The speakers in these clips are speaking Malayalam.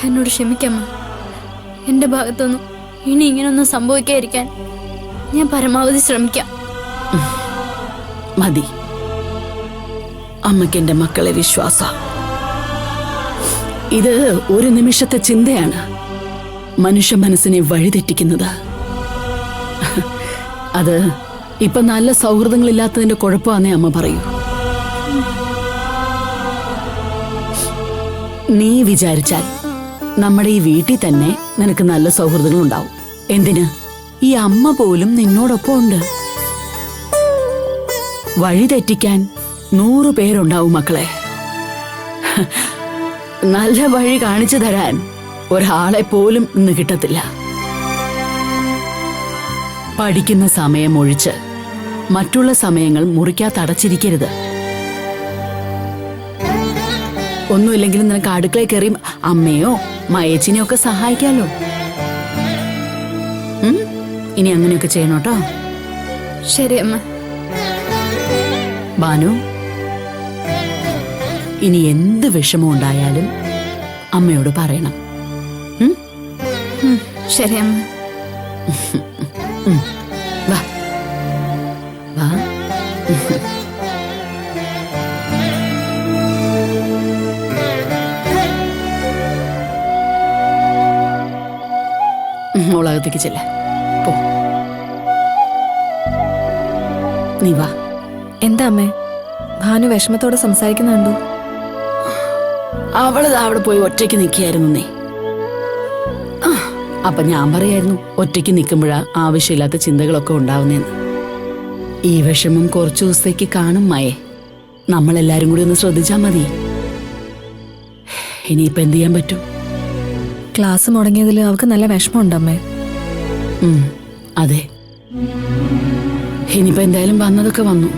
എന്നോട് ക്ഷമിക്കമ്മ. എൻ്റെ ഭാഗത്തൊന്നും ഇനി ഇങ്ങനൊന്നും സംഭവിക്കാതിരിക്കാൻ ഞാൻ പരമാവധി ശ്രമിക്കാം. മതി. അമ്മയ്ക്ക് എൻ്റെ മക്കളെ വിശ്വാസ. ഇത് ഒരു നിമിഷത്തെ ചിന്തയാണ് മനുഷ്യ മനസ്സിനെ വഴിതെറ്റിക്കുന്നത്. അത് ഇപ്പൊ നല്ല സൗഹൃദങ്ങളില്ലാത്തതിന്റെ കുഴപ്പമാണെന്നേ അമ്മ പറയൂ. നീ വിചാരിച്ചാൽ നമ്മുടെ ഈ വീട്ടിൽ തന്നെ നിനക്ക് നല്ല സൗഹൃദങ്ങൾ ഉണ്ടാവും. എന്തിന്, ഈ അമ്മ പോലും നിന്നോടൊപ്പം ഉണ്ട്. വഴി തെറ്റിക്കാൻ 100 പേരുണ്ടാവും മക്കളെ. നല്ല വഴി കാണിച്ചു തരാൻ ഒരാളെ പോലും ഇന്ന് കിട്ടത്തില്ല. പഠിക്കുന്ന സമയം ഒഴിച്ച് മറ്റുള്ള സമയങ്ങൾ മുറിക്കാത്തടച്ചിരിക്കരുത്. ഒന്നുമില്ലെങ്കിലും നിനക്ക് അടുക്കളയിൽ കയറി അമ്മയോ മയേച്ചിനെയോ ഒക്കെ സഹായിക്കാലോ. ഇനി അങ്ങനെയൊക്കെ ചെയ്യണം കേട്ടോ. ശരി അമ്മ. ബാനു, ഇനി എന്ത് വിഷമം ഉണ്ടായാലും അമ്മയോട് പറയണം. ശരി അമ്മ. വാ വാ. മോളകത്തേക്ക് ചെല്ല. പോ. നീ വാ. എന്താ അമ്മേ, ഭാനു വിഷമത്തോടെ സംസാരിക്കുന്നുണ്ടോ? അവിടെ പോയി ഒറ്റയ്ക്ക് നിൽക്കുകയായിരുന്നു നീ. അപ്പൊ ഞാൻ പറയായിരുന്നു ഒറ്റയ്ക്ക് നിൽക്കുമ്പോഴാ ആവശ്യമില്ലാത്ത ചിന്തകളൊക്കെ ഉണ്ടാവുന്നേന്ന്. ഈ വിഷമം കുറച്ചു ദിവസത്തേക്ക് കാണും മയെ. നമ്മളെല്ലാരും കൂടി ഒന്ന് ശ്രദ്ധിച്ചാ മതി. ഇനിയിപ്പൊ എന്ത് ചെയ്യാൻ പറ്റും? ക്ലാസ് മുടങ്ങിയതിൽ അവൾക്ക് നല്ല വിഷമമുണ്ട് അമ്മേ. അതെ, ഇനിയിപ്പോ എന്തായാലും വന്നതൊക്കെ വന്നു.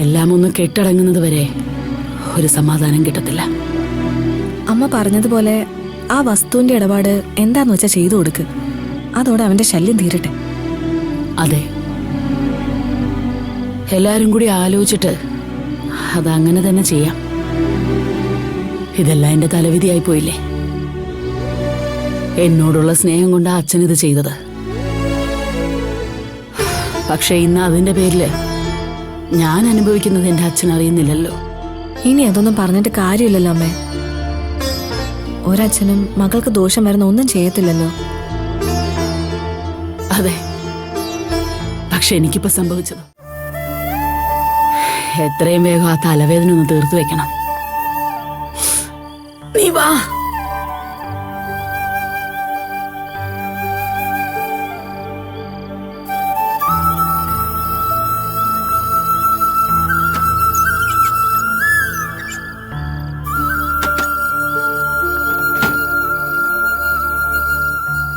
എല്ലാം ഒന്ന് കെട്ടടങ്ങുന്നത് വരെ ഒരു സമാധാനം കിട്ടത്തില്ല. അമ്മ പറഞ്ഞതുപോലെ ആ വസ്തുവിന്റെ ഇടപാട് എന്താന്ന് വെച്ചാ ചെയ്തു കൊടുക്ക്. അതോടെ അവന്റെ ശല്യം തീരട്ടെ. അതെ, എല്ലാരും കൂടി ആലോചിച്ചിട്ട് അതങ്ങനെ തന്നെ ചെയ്യാം. ഇതെല്ലാം എന്റെ തലവിധിയായി പോയില്ലേ. എന്നോടുള്ള സ്നേഹം കൊണ്ട് അച്ഛനിത് ചെയ്തത്. പക്ഷെ ഇന്ന് അതിന്റെ പേരില് ഞാൻ അനുഭവിക്കുന്നത് എന്റെ അച്ഛൻ അറിയുന്നില്ലല്ലോ. ഇനി അതൊന്നും പറഞ്ഞിട്ട് കാര്യമില്ലല്ലോ അമ്മേ. ഒരച്ഛനും മകൾക്ക് ദോഷം വരുന്ന ഒന്നും ചെയ്യത്തില്ലല്ലോ. അതെ, പക്ഷെ എനിക്കിപ്പോ സംഭവിച്ചത് എത്രയും വേഗം ആ തലവേദന ഒന്ന് തീർത്തു വെക്കണം. നീ വാ.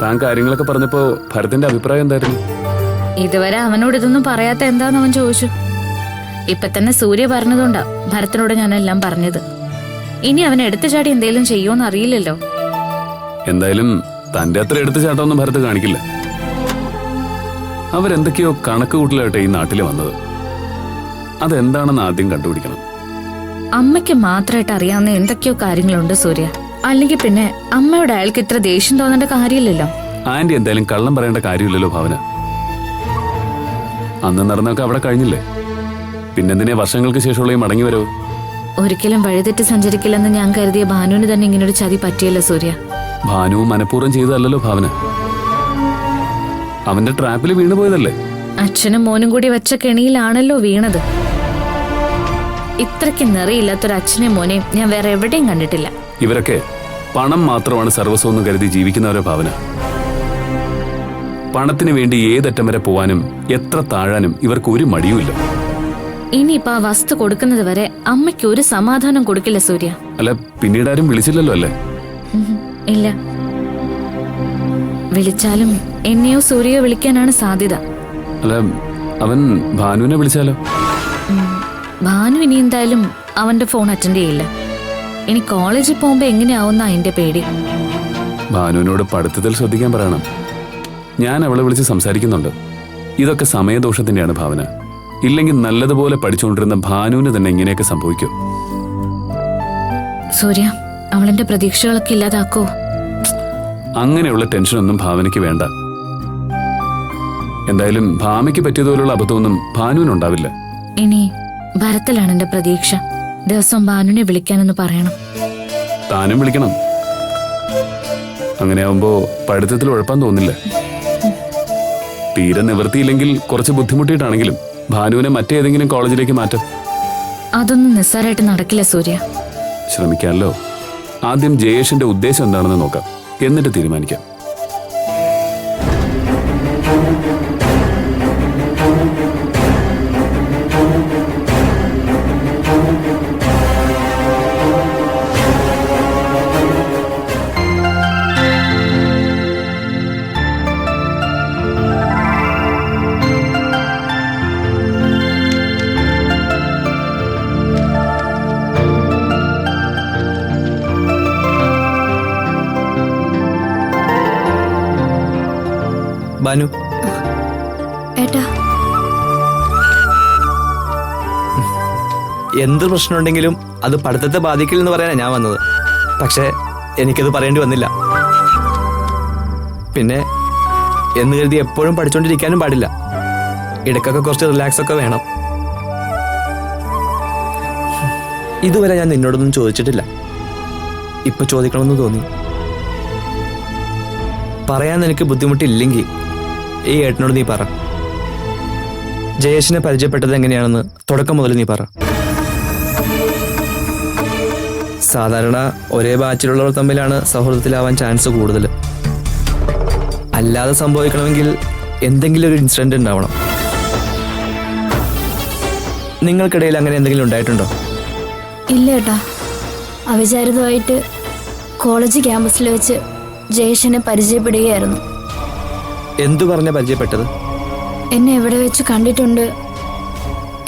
താൻ കാര്യങ്ങളൊക്കെ പറഞ്ഞപ്പോ ഭരത്തിന്റെ അഭിപ്രായം എന്തായിരുന്നു? ഇതുവരെ അവനോട് ഇതൊന്നും പറയാത്ത എന്താന്ന് അവൻ ചോദിച്ചു. ഇപ്പൊ തന്നെ സൂര്യ പറഞ്ഞതുകൊണ്ടാ ഭരത്തിനോട് ഞാനെല്ലാം പറഞ്ഞത്. ഇനി അവൻ എടുത്തുചാടി എന്തെങ്കിലും ചെയ്യുമോന്ന് അറിയില്ലല്ലോ. എന്തായാലും തന്റെ അത്ര എടുത്തുചാട്ടമൊന്നും ഭരത് കാണിക്കില്ല. അവരെന്തൊക്കെയോ കണക്ക് കൂട്ടലായിട്ട് ഈ നാട്ടില് വന്നത്. അതെന്താണെന്ന് ആദ്യം കണ്ടുപിടിക്കണം. അമ്മയ്ക്ക് മാത്രമായിട്ട് അറിയാവുന്ന എന്തൊക്കെയോ കാര്യങ്ങളുണ്ട് സൂര്യ. അല്ലെങ്കിൽ പിന്നെ അമ്മയോട് അയാൾക്ക് ഇത്ര ദേഷ്യം തോന്നേണ്ട കാര്യമില്ലല്ലോ. ആന്റി എന്തായാലും കള്ളം പറയേണ്ട കാര്യമില്ലല്ലോ ഭാവന. അന്ന് നടന്നൊക്കെ അവിടെ കഴിഞ്ഞില്ലേ. പിന്നെന്തിനെ വർഷങ്ങൾക്ക് ശേഷമുള്ള ഈ മടങ്ങി വരവ്? ഒരിക്കലും വഴിതെറ്റി സഞ്ചരിക്കില്ലെന്ന് ഞാൻ കരുതിയ ഭാനുവിന് തന്നെ ഇങ്ങനൊരു ചതി പറ്റിയല്ലോ സൂര്യ. ഭാനു മനഃപൂർവ്വം ചെയ്തതല്ലോ ഭാവന. അവന്റെ ട്രാപ്പിൽ വീണുപോയതല്ലേ. അച്ഛനും മോനും കൂടി വെച്ച കെണിയിലാണല്ലോ വീണത്. ഇത്രയ്ക്ക് നിറയില്ലാത്തൊരു അച്ഛനെയും മോനെയും ഞാൻ വേറെ എവിടെയും കണ്ടിട്ടില്ല. ഇവരൊക്കെ പണം മാത്രമാണ് സർവസ്വമെന്ന് കരുതി ജീവിക്കുന്നവരെ ഭാവന. പണത്തിന് വേണ്ടി ഏതറ്റം വരെ പോവാനും എത്ര താഴാനും ഇവർക്ക് ഒരു മടിയുമില്ല. ഇനിയിപ്പോ ആ വസ്തു കൊടുക്കുന്നത് വരെ അമ്മയ്ക്ക് ഒരു സമാധാനം കൊടുക്കില്ല സൂര്യ. അല്ല, പിന്നീട് ആരും വിളിച്ചില്ലല്ലോ അല്ലേ? ഇല്ല, വിളിച്ചാലും എന്നെയോ സൂര്യയോ വിളിക്കാനാണ് സാധ്യത. അല്ല, അവൻ ഭാനുവിനെ വിളിച്ചാലോ? ഭാനു ഇനി എന്തായാലും അവന്റെ ഫോൺ അറ്റൻഡ് ചെയ്യില്ല. ഇനി കോളേജിൽ പോകുമ്പോ എങ്ങനെയാവുന്ന എന്റെ പേടി. ഭാനുവിനോട് പഠിത്തത്തിൽ ശ്രദ്ധിക്കാൻ പറയണം. ഞാൻ അവളെ വിളിച്ച് സംസാരിക്കുന്നുണ്ട്. ഇതൊക്കെ സമയദോഷത്തിന്റെയാണ് ഭാവന. ഇല്ലെങ്കിൽ നല്ലതുപോലെ പഠിച്ചുകൊണ്ടിരുന്ന ഭാനുവിന് തന്നെ ഇങ്ങനെയൊക്കെ സംഭവിക്കും. സൂര്യ, അവളെന്റെ പ്രതീക്ഷകളൊക്കെ ഇല്ലാതാക്കോ? അങ്ങനെയുള്ള ടെൻഷനൊന്നും ഭാവനയ്ക്ക് വേണ്ട. എന്തായാലും ഭാമയ്ക്ക് പറ്റിയതുപോലുള്ള അബദ്ധമൊന്നും ഭാനുവിനുണ്ടാവില്ല. ഇനി ഭരത്തിലാണ് എന്റെ പ്രതീക്ഷ. ദിവസം ഭാനുവിനെ വിളിക്കാനെന്ന് പറയണം. താനും വിളിക്കണം. അങ്ങനെയാവുമ്പോ പഠിത്തത്തിൽ ഉഴപ്പാൻ തോന്നില്ല. തീരെ നിവൃത്തിയില്ലെങ്കിൽ കുറച്ച് ബുദ്ധിമുട്ടിയിട്ടാണെങ്കിലും ഭാനുവിനെ മറ്റേതെങ്കിലും കോളേജിലേക്ക് മാറ്റാം. അതൊന്നും നിസ്സാരമായിട്ട് നടക്കില്ല സൂര്യ. ശ്രമിക്കാമല്ലോ. ആദ്യം ജയേഷിന്റെ ഉദ്ദേശം എന്താണെന്ന് നോക്കാം, എന്നിട്ട് തീരുമാനിക്കാം. ബാനു, ഏട്ടാ, എന്ത് പ്രശ്നമുണ്ടെങ്കിലും അത് പഠിത്തത്തെ ബാധിക്കില്ലെന്ന് പറയാനാണ് ഞാൻ വന്നത്. പക്ഷേ എനിക്കത് പറയേണ്ടി വന്നില്ല. പിന്നെ എന്ന് കരുതി എപ്പോഴും പഠിച്ചുകൊണ്ടിരിക്കാനും പാടില്ല. ഇടയ്ക്കൊക്കെ കുറച്ച് റിലാക്സ് ഒക്കെ വേണം. ഇതുവരെ ഞാൻ നിന്നോടൊന്നും ചോദിച്ചിട്ടില്ല. ഇപ്പൊ ചോദിക്കണമെന്ന് തോന്നി. പറയാൻ നിനക്ക് ബുദ്ധിമുട്ടില്ലെങ്കിൽ ഈ ഏട്ടനോട് നീ പറ. ജയേഷിനെ പരിചയപ്പെട്ടത് എങ്ങനെയാണെന്ന് തുടക്കം മുതൽ നീ പറ. സാധാരണ ഒരേ ബാച്ചിലുള്ളവർ തമ്മിലാണ് സൗഹൃദത്തിലാവാൻ ചാൻസ് കൂടുതൽ. അല്ലാതെ സംഭവിക്കണമെങ്കിൽ എന്തെങ്കിലും ഒരു ഇൻസിഡന്റ് ഉണ്ടാവണം. നിങ്ങൾക്കിടയിൽ അങ്ങനെ എന്തെങ്കിലും ഉണ്ടായിട്ടുണ്ടോ? ഇല്ല ഏട്ടാ. അവിചാരിതമായിട്ട് കോളേജ് ക്യാമ്പസിൽ വെച്ച് ജയേഷിനെ പരിചയപ്പെടുകയായിരുന്നു. എന്തു പറഞ്ഞ പരിചയപ്പെട്ടത്? എന്നെ എവിടെ വെച്ച് കണ്ടിട്ടുണ്ട്,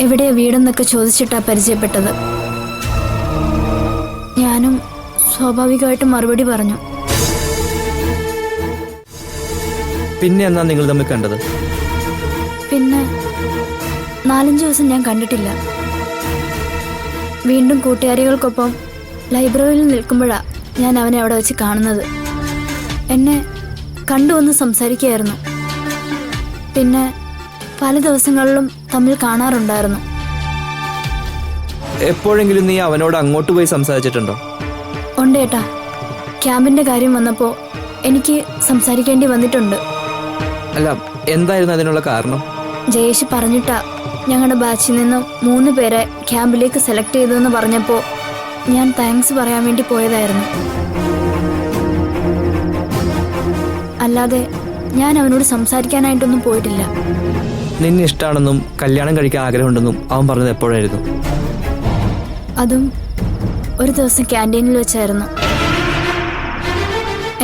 എവിടെയാ വീടെന്നൊക്കെ ചോദിച്ചിട്ടാ പരിചയപ്പെട്ടത്. ഞാനും സ്വാഭാവികമായിട്ട് മറുപടി പറഞ്ഞു. പിന്നെ എന്നാ നിങ്ങൾ തമ്മിൽ കണ്ടത്? പിന്നെ 4-5 ദിവസം ഞാൻ കണ്ടിട്ടില്ല. വീണ്ടും കൂട്ടുകാരികൾക്കൊപ്പം ലൈബ്രറിയിൽ നിൽക്കുമ്പോഴാ ഞാൻ അവനെ അവിടെ വെച്ച് കാണുന്നത്. എന്നെ കണ്ടുവന്ന് സംസാരിക്കുകയായിരുന്നു. പിന്നെ പല ദിവസങ്ങളിലും തമ്മിൽ കാണാറുണ്ടായിരുന്നു. എപ്പോഴെങ്കിലും നീ അവനോട് അങ്ങോട്ട് പോയി സംസാരിച്ചിട്ടുണ്ടോ? ഉണ്ട് ഏട്ടാ. ക്യാമ്പിന്റെ കാര്യം വന്നപ്പോൾ എനിക്ക് സംസാരിക്കേണ്ടി വന്നിട്ടുണ്ട്. അല്ല, എന്തായിരുന്നു അതിനുള്ള കാരണം? ജയേഷ് പറഞ്ഞിട്ടാ ഞങ്ങളുടെ ബാച്ചിൽ നിന്നും 3 പേരെ ക്യാമ്പിലേക്ക് സെലക്ട് ചെയ്തതെന്ന് പറഞ്ഞപ്പോൾ ഞാൻ താങ്ക്സ് പറയാൻ വേണ്ടി പോയതായിരുന്നു. അല്ലാതെ ഞാൻ അവനോട് സംസാരിക്കാനായിട്ടൊന്നും പോയിട്ടില്ല. നിന്നെ ഇഷ്ടമാണെന്നും കല്യാണം കഴിക്കാൻ ആഗ്രഹമുണ്ടെന്നും അവൻ പറഞ്ഞത് എപ്പോഴായിരുന്നു? അതും ഒരു ദിവസം ക്യാൻറ്റീനിൽ വെച്ചായിരുന്നു.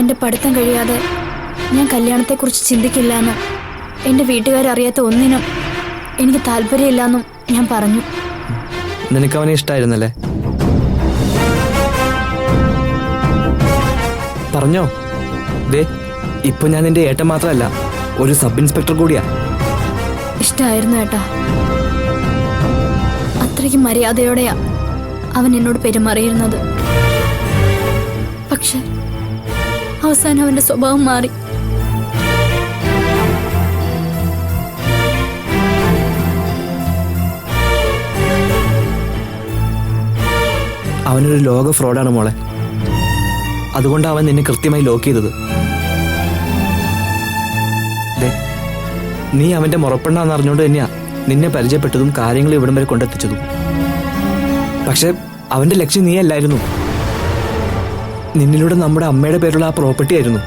എൻ്റെ പഠിത്തം കഴിയാതെ ഞാൻ കല്യാണത്തെക്കുറിച്ച് ചിന്തിക്കില്ല എന്നും എൻ്റെ വീട്ടുകാരറിയാത്ത ഒന്നിനും എനിക്ക് താല്പര്യമില്ലെന്നും ഞാൻ പറഞ്ഞു. നിനക്ക് അവനെ ഇഷ്ടമായിരുന്നല്ലേ? പറഞ്ഞോ? ദേ, ഇപ്പൊ ഞാൻ നിന്റെ ഏട്ടൻ മാത്രമല്ല, ഒരു സബ് ഇൻസ്പെക്ടർ കൂടിയാ. ഇഷ്ടമായിരുന്നു ഏട്ടാ. അത്രയ്ക്ക് മര്യാദയോടെയാ അവൻ എന്നോട് പെരുമാറിയിരുന്നത്. പക്ഷെ അവസാനം അവന്റെ സ്വഭാവം മാറി. അവനൊരു ലോക ഫ്രോഡാണ് മോളെ. അതുകൊണ്ട് അവൻ നിന്നെ കൃത്യമായി ലോക്ക് ചെയ്തത്. നീ അവന്റെ മുറപ്പെണ്ണാന്ന് അറിഞ്ഞുകൊണ്ട് തന്നെയാ നിന്നെ പരിചയപ്പെട്ടതും കാര്യങ്ങൾ ഇവിടം വരെ കൊണ്ടെത്തിച്ചതും. പക്ഷെ അവന്റെ ലക്ഷ്യം നീ അല്ലായിരുന്നു. നിന്നിലൂടെ നമ്മുടെ അമ്മയുടെ പേരുള്ള ആ പ്രോപ്പർട്ടി ആയിരുന്നു.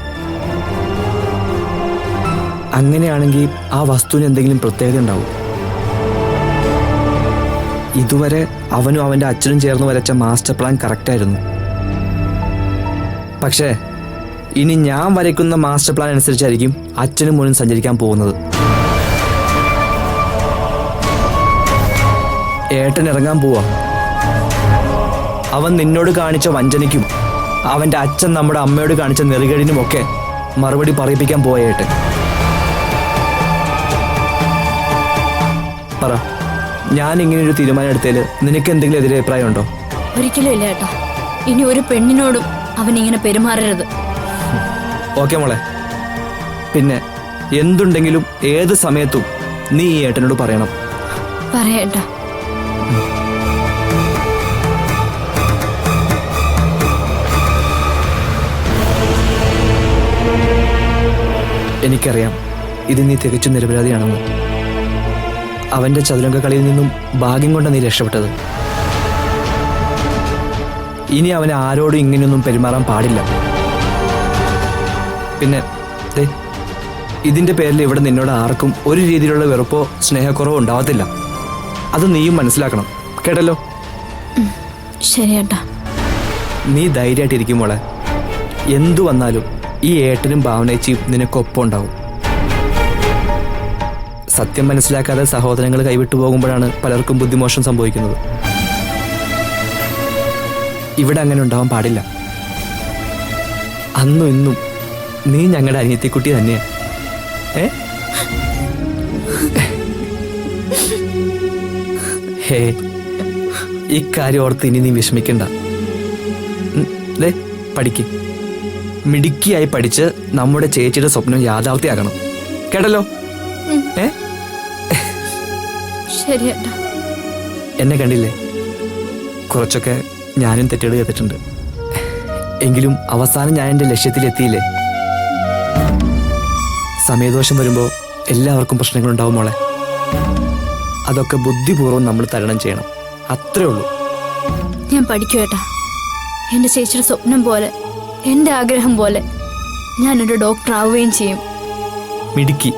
അങ്ങനെയാണെങ്കിൽ ആ വസ്തുവിന് എന്തെങ്കിലും പ്രത്യേകത ഉണ്ടാവും. ഇതുവരെ അവനും അവന്റെ അച്ഛനും ചേർന്ന് വരച്ച മാസ്റ്റർ പ്ലാൻ കറക്റ്റായിരുന്നു. പക്ഷേ ഇനി ഞാൻ വരയ്ക്കുന്ന മാസ്റ്റർ പ്ലാൻ അനുസരിച്ചായിരിക്കും അച്ഛനും മോനും സഞ്ചരിക്കാൻ പോകുന്നത്. ഏട്ടൻ ഇറങ്ങാൻ പോവാ. അവൻ നിന്നോട് കാണിച്ച വഞ്ചനയ്ക്കും അവന്റെ അച്ഛൻ നമ്മുടെ അമ്മയോട് കാണിച്ച നെറുകേടിനുമൊക്കെ മറുപടി പറയിപ്പിക്കാൻ പോയ ഏട്ടൻ. പറ, ഞാൻ ഇങ്ങനെ ഒരു തീരുമാനം എടുത്തതിൽ നിനക്ക് എന്തെങ്കിലും എതിരെ അഭിപ്രായം ഉണ്ടോ? ഒരിക്കലും ഇല്ല ഏട്ടാ. ഇനി ഒരു പെണ്ണിനോടും അവൻ ഇങ്ങനെ പെരുമാറരുത്. ഓക്കെ മോളെ. പിന്നെ എന്തുണ്ടെങ്കിലും ഏത് സമയത്തും നീ ഈ ഏട്ടനോട് പറയണം. പറയേട്ടാ. എനിക്കറിയാം ഇത് നീ തികച്ചും നിരപരാധിയാണെന്ന്. അവന്റെ ചതുരംഗ കളിയിൽ നിന്നും ഭാഗ്യം കൊണ്ട് നീ രക്ഷപ്പെട്ടത്. ഇനി അവനെ ആരോടും ഇങ്ങനെയൊന്നും പെരുമാറാൻ പാടില്ല. പിന്നെ ദേ, ഇതിന്റെ പേരിൽ ഇവിടെ നിന്നോട് ആർക്കും ഒരു രീതിയിലുള്ള വെറുപ്പോ സ്നേഹക്കുറവോ ഉണ്ടാവത്തില്ല. അത് നീയും മനസ്സിലാക്കണം. കേട്ടല്ലോ? ശരിയേട്ടാ. നീ ധൈര്യമായിട്ടിരിക്കും മോളെ. എന്തു വന്നാലും ഈ ഏട്ടനും ഭാവനേച്ചിയും നിനക്കൊപ്പം ഉണ്ടാവും. സത്യം മനസ്സിലാക്കാതെ സഹോദരങ്ങൾ കൈവിട്ടു പോകുമ്പോഴാണ് പലർക്കും ബുദ്ധിമോശം സംഭവിക്കുന്നത്. ഇവിടെ അങ്ങനെ ഉണ്ടാവാൻ പാടില്ല. അന്നും ഇന്നും നീ ഞങ്ങളുടെ അനിയത്തിക്കുട്ടി തന്നെയാ. ഹേ, ഇക്കാര്യം ഓർത്ത് ഇനി നീ വിഷമിക്കണ്ട. പഠിക്ക്. മിടുക്കിയായി പഠിച്ച് നമ്മുടെ ചേച്ചിയുടെ സ്വപ്നം യാഥാർത്ഥ്യമാക്കണം. കേട്ടല്ലോ? ശരിയേട്ടാ. എന്നെ കണ്ടില്ലേ? കുറച്ചൊക്കെ ഞാനും തെറ്റുകൾ ചെയ്തിട്ടുണ്ട്. എങ്കിലും അവസാനം ഞാൻ എൻ്റെ ലക്ഷ്യത്തിലെത്തിയില്ലേ? സമയദോഷം വരുമ്പോൾ എല്ലാവർക്കും പ്രശ്നങ്ങളുണ്ടാവും മോളെ. അതൊക്കെ ബുദ്ധിപൂർവ്വം നമ്മൾ തരണം ചെയ്യണം. അത്രേ ഉള്ളൂ. ഞാൻ പഠിക്കുവേട്ടാ. എൻ്റെ ചേച്ചിയുടെ സ്വപ്നം പോലെ, എൻ്റെ ആഗ്രഹം പോലെ ഞാനൊരു ഡോക്ടർ ആവുകയും ചെയ്യും. മിടുക്കി.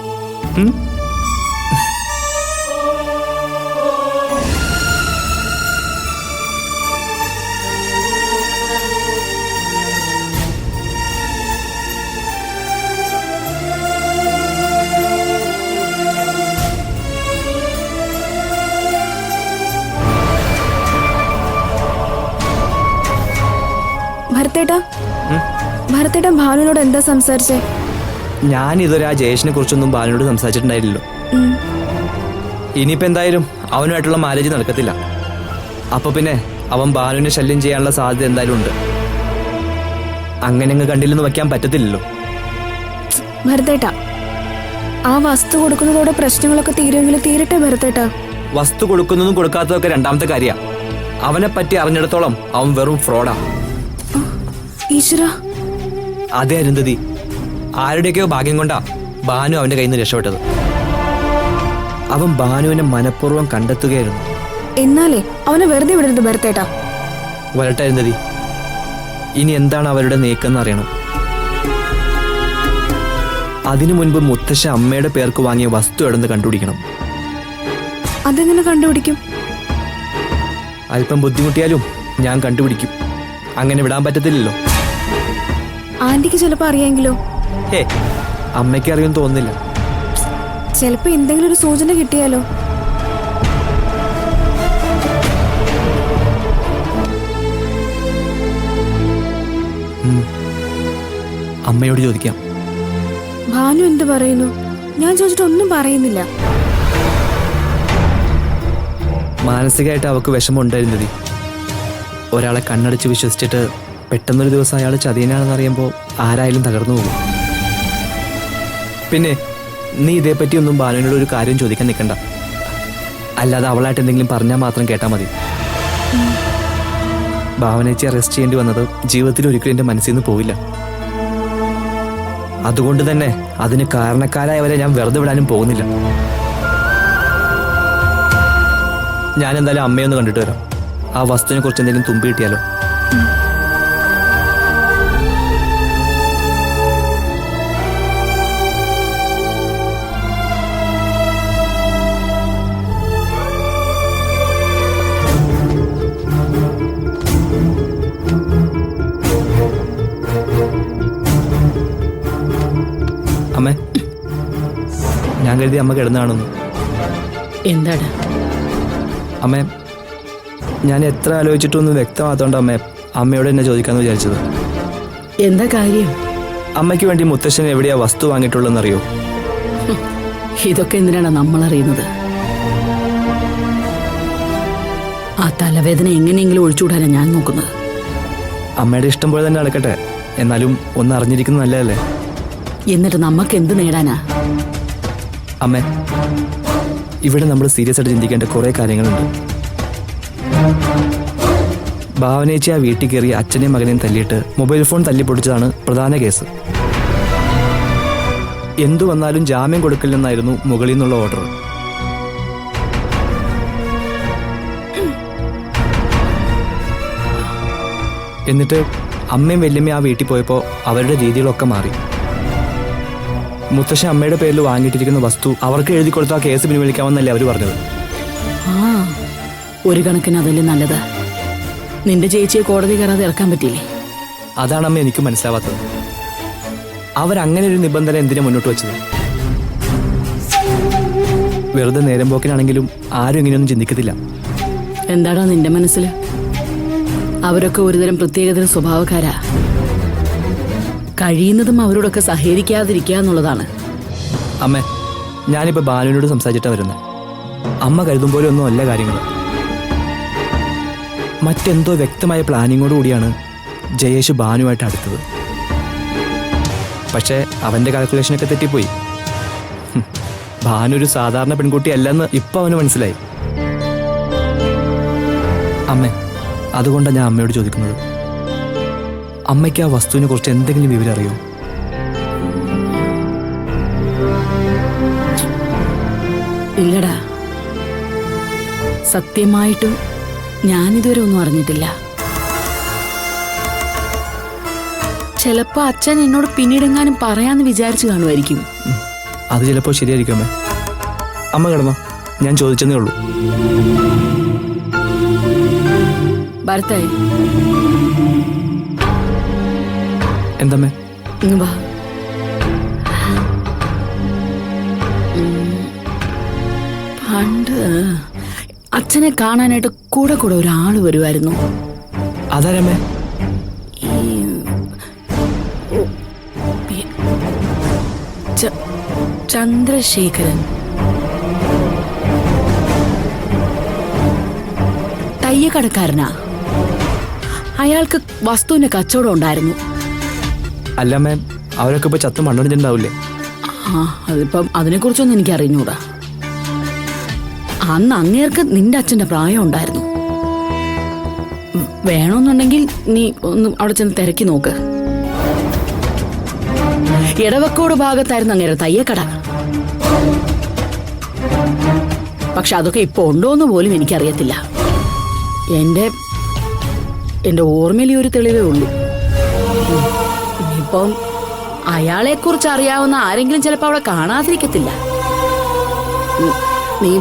ഭരത്തേട്ടൻ ഭാനുവിനോട് എന്താ സംസാരിച്ചേ? ഞാൻ ഇതുവരെ ആ ജയേഷിനെ കുറിച്ചൊന്നും ഭാനുവിനോട് സംസാരിച്ചിട്ടുണ്ടായില്ലല്ലോ. ഇനിയിപ്പോൾ എന്തായാലും അവനുമായിട്ടുള്ള മാരേജ് നടക്കത്തില്ല. അപ്പൊ പിന്നെ അവൻ ഭാനുവിനെ ശല്യം ചെയ്യാനുള്ള സാധ്യത എന്തായാലും ഉണ്ട്. അങ്ങനെ അങ്ങ് കണ്ടില്ലെന്ന് വയ്ക്കാൻ പറ്റത്തില്ലല്ലോ. ഭരത്തേട്ടാ, ആ വസ്തു കൊടുക്കുന്നതോടെ പ്രശ്നങ്ങളൊക്കെ തീരുമെങ്കിലും തീരട്ടെ ഭരത്തേട്ടാ. വസ്തു കൊടുക്കുന്നതും കൊടുക്കാത്തതൊക്കെ രണ്ടാമത്തെ കാര്യമാണ്. അവനെ പറ്റി അറിഞ്ഞിടത്തോളം അവൻ വെറും ഫ്രോഡാ. ഈശ്വര. അതെ അരുന്ധതി, ആരുടെയൊക്കെയോ ഭാഗ്യം കൊണ്ടാ ഭാനു അവന്റെ കയ്യിൽ നിന്ന് രക്ഷപ്പെട്ടത്. അവൻ ഭാനുവിനെ മനഃപൂർവ്വം കണ്ടെത്തുകയായിരുന്നു. എന്നാലേ അവനെ വെറുതെ വിടരുത് ഭരത്തേട്ടാ. വരട്ടെ അരുന്ധതി, ഇനി എന്താണ് അവരുടെ നീക്കം അറിയണം. അതിനു മുൻപ് മുത്തശ്ശ അമ്മയുടെ പേർക്ക് വാങ്ങിയ വസ്തു എവിടെന്ന് കണ്ടുപിടിക്കണം. അതെങ്ങനെ കണ്ടുപിടിക്കും? അല്പം ബുദ്ധിമുട്ടിയാലും ഞാൻ കണ്ടുപിടിക്കും. അങ്ങനെ വിടാൻ പറ്റത്തില്ലല്ലോ. ആന്റിക്ക് ചിലപ്പോ അറിയാമെങ്കിലോ? അമ്മയ്ക്ക് അറിയുമെന്ന് തോന്നുന്നില്ല. ചിലപ്പോ എന്തെങ്കിലും ഒരു സൂചന കിട്ടിയാലോ? അമ്മയോട് ചോദിക്കാം. ഭാനു എന്ത് പറയുന്നു? ഞാൻ ചോദിച്ചിട്ട് ഒന്നും പറയുന്നില്ല. മാനസികമായിട്ട് അവക്ക് വിഷമമുണ്ടായിരുന്നത്. ഒരാളെ കണ്ണടച്ച് വിശ്വസിച്ചിട്ട് പെട്ടെന്നൊരു ദിവസം അയാൾ ചതിയനാണെന്ന് അറിയുമ്പോൾ ആരായാലും തകർന്നു പോകും. പിന്നെ നീ ഇതേപ്പറ്റി ഒന്നും ബാലുവിനോട് ഒരു കാര്യം ചോദിക്കാൻ നിൽക്കണ്ട. അല്ലാതെ അവളായിട്ട് എന്തെങ്കിലും പറഞ്ഞാൽ മാത്രം കേട്ടാൽ മതി. ഭാവനേച്ചി അറസ്റ്റ് ചെയ്യേണ്ടി വന്നത് ജീവിതത്തിൽ ഒരിക്കലും എൻ്റെ മനസ്സിൽ നിന്ന് പോവില്ല. അതുകൊണ്ട് തന്നെ അതിന് കാരണക്കാരായവരെ ഞാൻ വെറുതെ വിടാനും പോകുന്നില്ല. ഞാൻ എന്തായാലും അമ്മയൊന്ന് കണ്ടിട്ട് വരാം. ആ വസ്തുവിനെ കുറിച്ച് എന്തെങ്കിലും തുമ്പി കിട്ടിയാലോ? അമ്മേ, ഞാൻ കരുതി അമ്മ കിടന്നാണെന്ന്. എന്താണ് അമ്മേ, ഞാൻ എത്ര ആലോചിച്ചിട്ടൊന്നും വ്യക്തമാത്തോണ്ട് അമ്മയോട് എന്നെ ചോദിക്കാന്ന് വിചാരിച്ചത്. എന്താ കാര്യം? അമ്മയ്ക്ക് വേണ്ടി മുത്തശ്ശൻ എവിടെയാ വസ്തു വാങ്ങിയിട്ടുള്ളതെന്നറിയോ? ഇതൊക്കെ എന്തിനാണ് നമ്മൾ അറിയുന്നത്? ആ തലവേദന എങ്ങനെയെങ്കിലും ഒഴിച്ചുകൂടാനാണ് ഞാൻ നോക്കുന്നത്. അമ്മയുടെ ഇഷ്ടം പോലെ തന്നെ നടക്കട്ടെ. എന്നാലും ഒന്ന് അറിഞ്ഞിരിക്കുന്നത് നല്ലതല്ലേ? എന്നിട്ട് നമുക്ക് എന്ത് നേടാനാ? അമ്മേ, ഇവിടെ നമ്മൾ സീരിയസ് ആയിട്ട് ചിന്തിക്കേണ്ട കുറേ കാര്യങ്ങളുണ്ട്. ഭാവനേച്ചി ആ വീട്ടിൽ കയറി അച്ഛനെയും മകനെയും തല്ലിയിട്ട് മൊബൈൽ ഫോൺ തല്ലിപ്പൊടിച്ചതാണ് പ്രധാന കേസ്. എന്തു വന്നാലും ജാമ്യം കൊടുക്കില്ലെന്നായിരുന്നു മുകളിൽ നിന്നുള്ള ഓർഡർ. എന്നിട്ട് അമ്മയും വല്യമ്മയും ആ വീട്ടിൽ പോയപ്പോൾ അവരുടെ രീതികളൊക്കെ മാറി. മുത്തശ്ശൻ അമ്മയുടെ പേരിൽ വാങ്ങിയിട്ടിരിക്കുന്ന വസ്തു അവർക്ക് എഴുതി കൊടുത്ത ആ കേസ് പിൻവലിക്കാമെന്നല്ലേ അവർ പറഞ്ഞത്. ആ, ഒരു കണക്കിന് അതല്ലേ നല്ലത്. നിന്റെ ചേച്ചിയെ കോടതി കയറാതെ ഇറക്കാൻ പറ്റിയില്ലേ? അതാണ് അമ്മ എനിക്ക് മനസ്സിലാവാത്തത്. അവരങ്ങനെ ഒരു നിബന്ധന എന്തിനാ മുന്നോട്ട് വെച്ചത്? വെറുതെ നേരം പോക്കിനാണെങ്കിലും ആരും ഇങ്ങനെയൊന്നും ചിന്തിക്കത്തില്ല. എന്താടാ നിന്റെ മനസ്സിൽ? അവരൊക്കെ ഒരുതരം പ്രത്യേകതരം സ്വഭാവക്കാരാ. കഴിയുന്നതും അവരോടൊക്കെ സഹകരിക്കാതിരിക്കുക എന്നുള്ളതാണ്. അമ്മേ, ഞാനിപ്പോൾ ബാലുവിനോട് സംസാരിച്ചിട്ടാണ് വരുന്നത്. അമ്മ കരുതും പോലെ ഒന്നും അല്ല കാര്യങ്ങൾ. മറ്റെന്തോ വ്യക്തമായ പ്ലാനിങ്ങോട് കൂടിയാണ് ജയേഷ് ബാനുമായിട്ട് അടുത്തത്. പക്ഷേ അവൻ്റെ കാൽക്കുലേഷനൊക്കെ തെറ്റിപ്പോയി. ഭാനു ഒരു സാധാരണ പെൺകുട്ടി അല്ലെന്ന് ഇപ്പം അവന് മനസ്സിലായി. അമ്മേ, അതുകൊണ്ടാണ് ഞാൻ അമ്മയോട് ചോദിക്കുന്നത്. അമ്മയ്ക്ക് ആ വസ്തുവിനെ കുറിച്ച് എന്തെങ്കിലും വിവരം അറിയോ? ഇല്ലടാ, സത്യമായിട്ടും ഞാനിതുവരെ ഒന്നും അറിഞ്ഞിട്ടില്ല. ചിലപ്പോ അച്ഛൻ എന്നോട് പിന്നീടെങ്ങാനും പറയാന്ന് വിചാരിച്ചു കാണുമായിരിക്കും. അത് ചിലപ്പോൾ ശരിയായിരിക്കും അമ്മേ. അമ്മ കിടന്നോ, ഞാൻ ചോദിച്ചെന്നേ ഉള്ളൂ. ഭരത്തായി, എന്തമ്മേ? ഇങ്ങ് വാ. പണ്ട് അച്ഛനെ കാണാനായിട്ട് കൂടെ കൂടെ ഒരാള് വരുമായിരുന്നു. അതാരമ്മേ? ഈ ചന്ദ്രശേഖരൻ. തയ്യക്കടക്കാരനാ. അയാൾക്ക് വസ്തുവിന്റെ കച്ചവടം ഉണ്ടായിരുന്നു. അല്ലമ്മേ, അവരൊക്കെ ഇപ്പൊ ചത്ത് മണ്ണടിച്ചിട്ടുണ്ടാവില്ലേ? ആ, അതിപ്പം അതിനെക്കുറിച്ചൊന്നും എനിക്ക് അറിഞ്ഞൂടാ. അന്ന് അങ്ങേർക്ക് നിന്റെ അച്ഛന്റെ പ്രായം ഉണ്ടായിരുന്നു. വേണമെന്നുണ്ടെങ്കിൽ നീ ഒന്ന് അവിടെ ചെന്ന് തിരക്കി നോക്ക്. ഇടവക്കോട് ഭാഗത്തായിരുന്നു അങ്ങേരെ തയ്യക്കട. പക്ഷെ അതൊക്കെ ഇപ്പൊ ഉണ്ടോന്ന് പോലും എനിക്കറിയത്തില്ല. എന്റെ ഓർമ്മയിൽ ഒരു തെളിവേ ഉള്ളൂ. ഇപ്പം അയാളെ കുറിച്ച് അറിയാവുന്ന ആരെങ്കിലും ചിലപ്പോ അവിടെ കാണാതിരിക്കത്തില്ല. നീ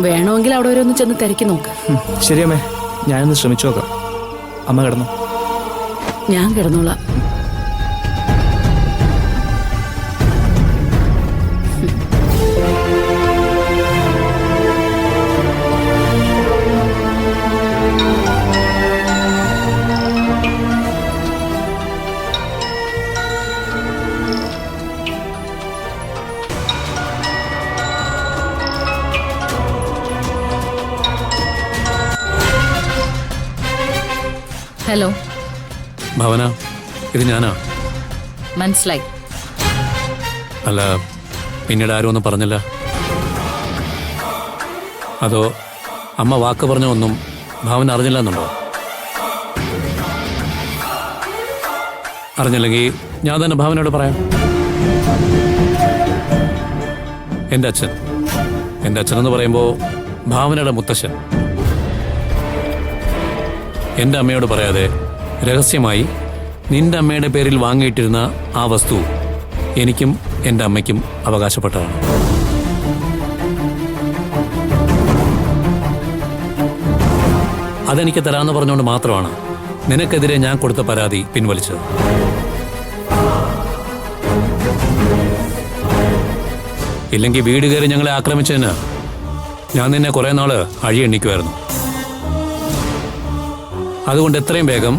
വേണമെങ്കിൽ അവിടെ വരെ ഒന്ന് ചെന്ന് തിരക്കി നോക്ക്. ശരിയമ്മേ, ഞാനൊന്ന് ശ്രമിച്ചു നോക്കാം. അമ്മ കിടന്നു. ഞാൻ കിടന്നോളാം. ഹലോ, ഭവന, ഇത് ഞാനാ. മനസ്സിലായി. അല്ല, പിന്നീട് ആരും ഒന്നും പറഞ്ഞില്ല? അതോ അമ്മ വാക്ക് പറഞ്ഞ ഒന്നും ഭാവന അറിഞ്ഞില്ല എന്നുണ്ടോ? അറിഞ്ഞില്ലെങ്കിൽ ഞാൻ തന്നെ ഭാവനയോട് പറയാം. എൻ്റെ അച്ഛൻ എന്ന് പറയുമ്പോൾ ഭാവനയുടെ മുത്തശ്ശൻ. എൻ്റെ അമ്മയോട് പറയാതെ രഹസ്യമായി നിന്റെ അമ്മയുടെ പേരിൽ വാങ്ങിയിട്ടിരുന്ന ആ വസ്തു എനിക്കും എൻ്റെ അമ്മയ്ക്കും അവകാശപ്പെട്ടതാണ്. അതെനിക്ക് തരാമെന്ന് പറഞ്ഞുകൊണ്ട് മാത്രമാണ് നിനക്കെതിരെ ഞാൻ കൊടുത്ത പരാതി പിൻവലിച്ചത്. ഇല്ലെങ്കിൽ വീട് കയറി ഞങ്ങളെ ആക്രമിച്ചതിന് ഞാൻ നിന്നെ കുറെ നാള് അഴി എണ്ണിക്കുമായിരുന്നു. അതുകൊണ്ട് എത്രയും വേഗം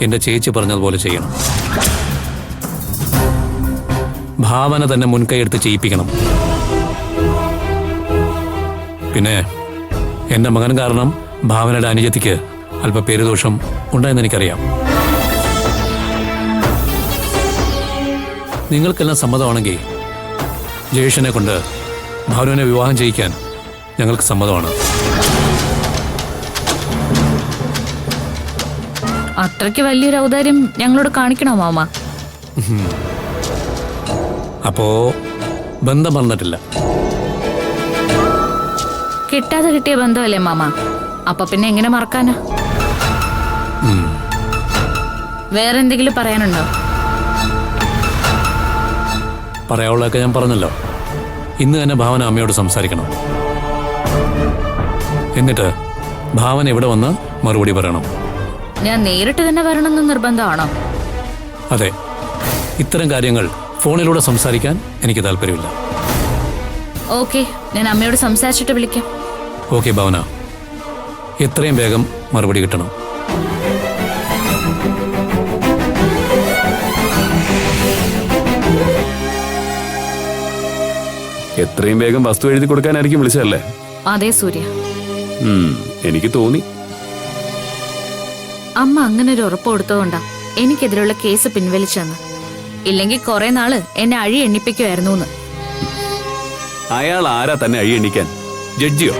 എൻ്റെ ചേച്ചി പറഞ്ഞതുപോലെ ചെയ്യണം. ഭാവന തന്നെ മുൻകൈയെടുത്ത് ചെയ്യിപ്പിക്കണം. പിന്നെ എൻ്റെ മകൻ കാരണം ഭാവനയുടെ അനുജത്തിക്ക് അല്പ പേരുദോഷം ഉണ്ടായെന്ന് എനിക്കറിയാം. നിങ്ങൾക്കെല്ലാം സമ്മതമാണെങ്കിൽ ജയേഷിനെ കൊണ്ട് ഭാനുവിനെ വിവാഹം ചെയ്യിക്കാൻ ഞങ്ങൾക്ക് സമ്മതമാണ്. അത്രയ്ക്ക് വലിയൊരു ഔദാര്യം ഞങ്ങളോട് കാണിക്കണോ മാമ? അപ്പോ ബന്ധം മറന്നിട്ടില്ല. കിട്ടാതെ കിട്ടിയ ബന്ധമല്ലേ മാമ, അപ്പൊ പിന്നെ എങ്ങനെ മറക്കാനാ? വേറെന്തെങ്കിലും പറയാനുണ്ടോ? പറയാനുള്ളതൊക്കെ ഞാൻ പറഞ്ഞല്ലോ. ഇന്ന് തന്നെ ഭാവന അമ്മയോട് സംസാരിക്കണം. എന്നിട്ട് ഭാവന ഇവിടെ വന്ന് മറുപടി പറയണം. ഞാൻ നേരിട്ട് തന്നെ വരണമെന്ന് നിർബന്ധമാണോ? അതെ, ഇത്തരം കാര്യങ്ങൾ ഫോണിലൂടെ സംസാരിക്കാൻ എനിക്ക് താല്പര്യമില്ല. ഓക്കെ, ഞാൻ അമ്മയോട് സംസാരിച്ചിട്ട് വിളിക്കാം. ഓക്കെ ഭാവന, എത്രയും വേഗം മറുപടി കിട്ടണം. എത്രയും വേഗം വസ്തു എഴുതി കൊടുക്കാനായിരിക്കും വിളിച്ചതല്ലേ? അതെ സൂര്യ, എനിക്ക് തോന്നി. അമ്മ അങ്ങനെ ഒരു ഉറപ്പ് കൊടുത്തതുകൊണ്ടാ എനിക്കെതിരെയുള്ള കേസ് പിൻവലിച്ചെന്ന്. ഇല്ലെങ്കിൽ കുറെ നാള് എന്നെ അഴി എണ്ണിപ്പിക്കുമായിരുന്നു. അയാൾ ആരാ തന്നെ അഴി എണ്ണിക്കാൻ? ജഡ്ജിയോ?